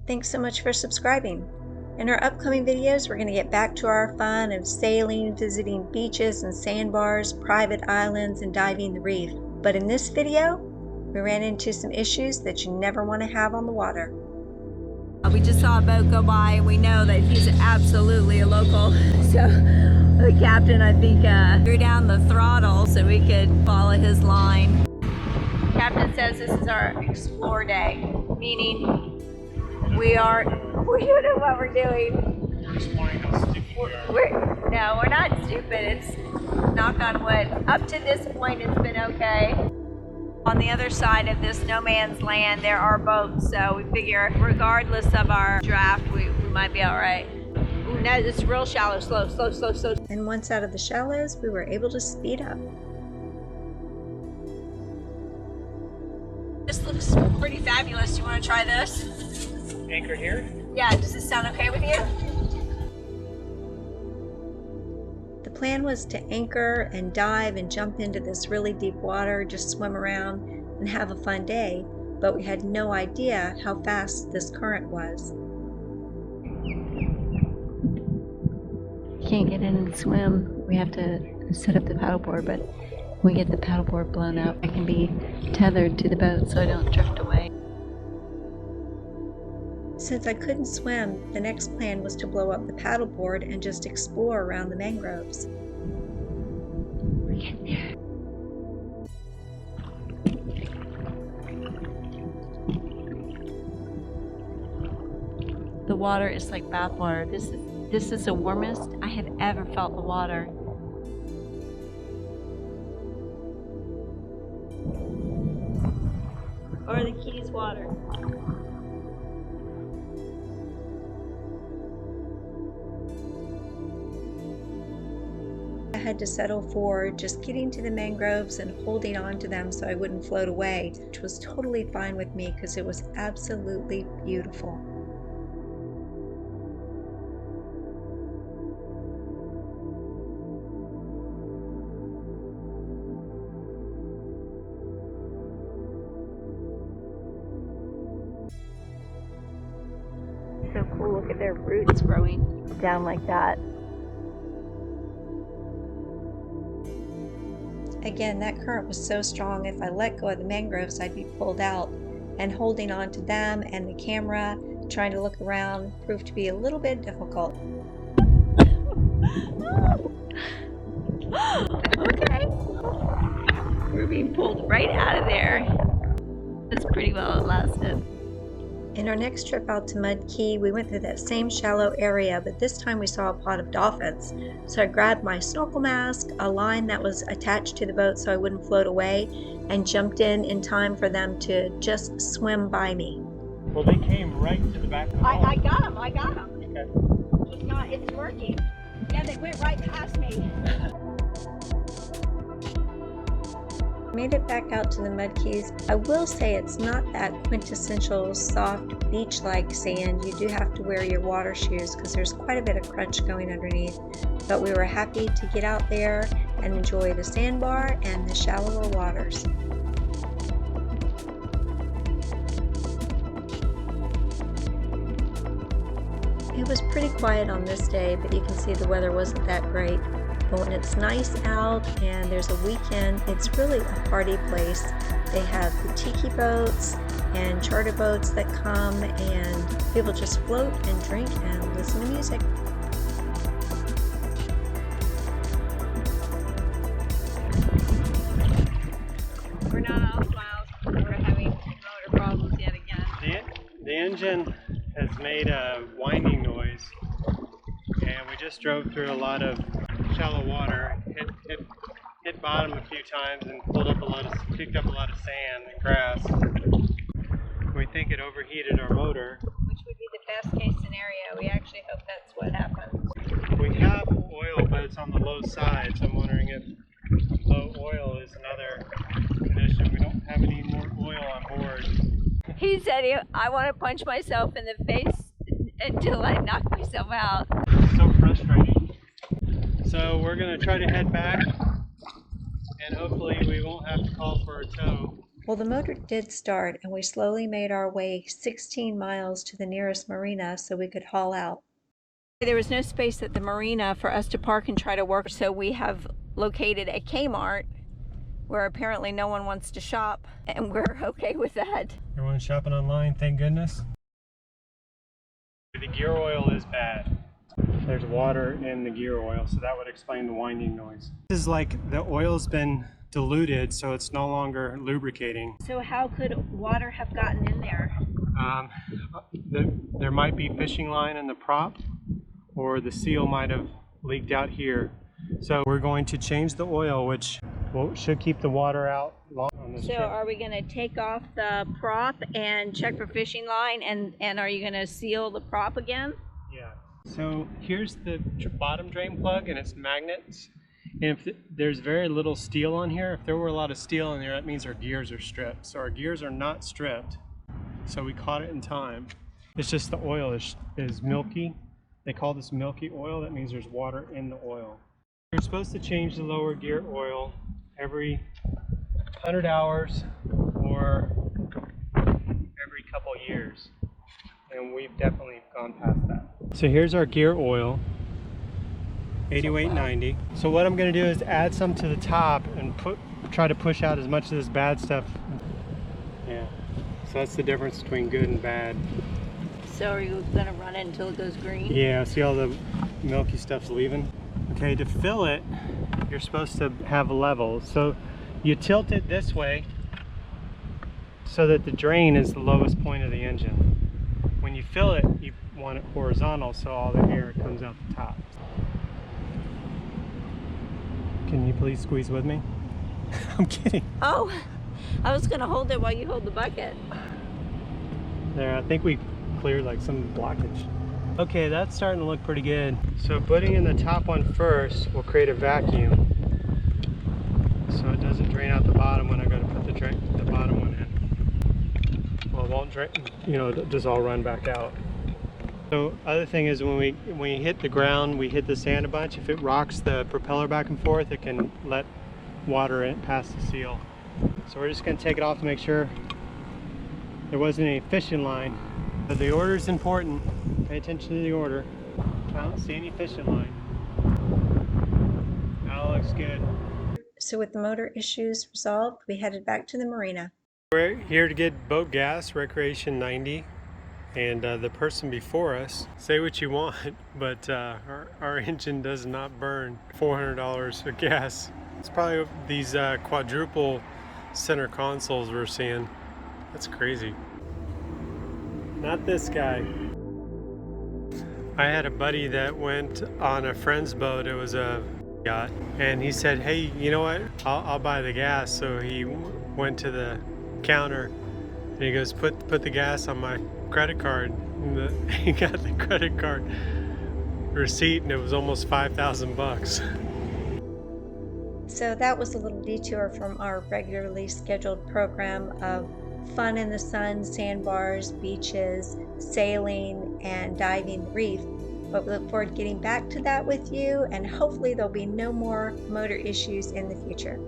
Thanks so much for subscribing. In our upcoming videos, we're going to get back to our fun of sailing, visiting beaches and sandbars, private islands, and diving the reef. But in this video, we ran into some issues that you never want to have on the water. We just saw a boat go by and we know that he's absolutely a local. So the captain, I think, threw down the throttle so we could follow his line. The captain says this is our explore day, meaning we don't know what we're doing. We're exploring how stupid we are. No, we're not stupid. It's knock on wood. Up to this point, it's been okay. On the other side of this no man's land, there are boats, so we figure regardless of our draft, we might be all right. Ooh, now it's real shallow, slow. And once out of the shallows, we were able to speed up. This looks pretty fabulous. You want to try this? Anchor here? Yeah, does this sound okay with you? The plan was to anchor and dive and jump into this really deep water, just swim around and have a fun day, but we had no idea how fast this current was. Can't get in and swim. We have to set up the paddleboard, but when we get the paddleboard blown up, I can be tethered to the boat so I don't drift away. Since I couldn't swim, the next plan was to blow up the paddleboard and just explore around the mangroves. We're getting there. The water is like bathwater. This is the warmest I have ever felt the water. Or the Keys water. I had to settle for just getting to the mangroves and holding on to them so I wouldn't float away, which was totally fine with me because it was absolutely beautiful. So cool, look at their roots growing down like that. Again, that current was so strong, if I let go of the mangroves, I'd be pulled out, and holding on to them and the camera, trying to look around, proved to be a little bit difficult. Okay. We're being pulled right out of there. That's pretty well it lasted. In our next trip out to Mud Key, we went through that same shallow area, but this time we saw a pod of dolphins. So I grabbed my snorkel mask, a line that was attached to the boat so I wouldn't float away, and jumped in time for them to just swim by me. Well, they came right to the back of the boat. I got them. Okay. It's working. Yeah, they went right past me. Made it back out to the Mud Keys. I will say it's not that quintessential soft beach-like sand. You do have to wear your water shoes because there's quite a bit of crunch going underneath. But we were happy to get out there and enjoy the sandbar and the shallower waters. It was pretty quiet on this day, but you can see the weather wasn't that great. But when it's nice out and there's a weekend, it's really a party place. They have the tiki boats and charter boats that come, and people just float and drink and listen to music. We're not all smiles. We're having motor problems yet again. The engine has made a whining noise, and we just drove through a lot of shallow water, hit bottom a few times, and picked up a lot of sand and grass. We think it overheated our motor. Which would be the best case scenario. We actually hope that's what happened. We have oil, but it's on the low side, so I'm wondering if low oil is another condition. We don't have any more oil on board. He said, I want to punch myself in the face until I knock myself out. It's so frustrating. So we're going to try to head back, and hopefully we won't have to call for a tow. Well, the motor did start, and we slowly made our way 16 miles to the nearest marina so we could haul out. There was no space at the marina for us to park and try to work, so we have located a Kmart where apparently no one wants to shop, and we're okay with that. Everyone's shopping online, thank goodness. The gear oil is bad. There's water in the gear oil, so that would explain the whining noise. This is like the oil's been diluted, so it's no longer lubricating. So how could water have gotten in there? There might be fishing line in the prop, or the seal might have leaked out here. So we're going to change the oil, which should keep the water out long on this trip. Are we going to take off the prop and check for fishing line, and are you going to seal the prop again? Yeah. So here's the bottom drain plug and its magnets. And if there's very little steel on here, if there were a lot of steel in there, that means our gears are stripped. So our gears are not stripped. So we caught it in time. It's just the oil is milky. They call this milky oil. That means there's water in the oil. You're supposed to change the lower gear oil every 100 hours or every couple years. And we've definitely gone past that. So here's our gear oil, 8890. So what I'm going to do is add some to the top and try to push out as much of this bad stuff. Yeah. So that's the difference between good and bad. So are you going to run it until it goes green? Yeah, see all the milky stuff's leaving? Okay, to fill it, you're supposed to have level. So you tilt it this way so that the drain is the lowest point of the engine. When you fill it, you want it horizontal so all the air comes out the top. Can you please squeeze with me? I'm kidding. Oh, I was going to hold it while you hold the bucket. There, I think we cleared like some blockage. Okay, that's starting to look pretty good. So putting in the top one first will create a vacuum, so it doesn't drain out the bottom when I go to put the bottom one in. Well, it won't drain, you know, it'll just all run back out. So other thing is when we hit the ground, we hit the sand a bunch. If it rocks the propeller back and forth, it can let water in past the seal. So we're just going to take it off to make sure there wasn't any fishing line. But the order is important. Pay attention to the order. I don't see any fishing line. That looks good. So with the motor issues resolved, we headed back to the marina. We're here to get boat gas, Recreation 90. And the person before us, say what you want, but our engine does not burn $400 of gas. It's probably these quadruple center consoles we're seeing. That's crazy. Not this guy. I had a buddy that went on a friend's boat. It was a yacht, and he said, hey, you know what, I'll buy the gas. So he went to the counter and he goes, put the gas on my credit card. And he got the credit card receipt and it was almost 5,000 bucks. So that was a little detour from our regularly scheduled program of fun in the sun, sandbars, beaches, sailing, and diving the reef. But we look forward to getting back to that with you, and hopefully there'll be no more motor issues in the future.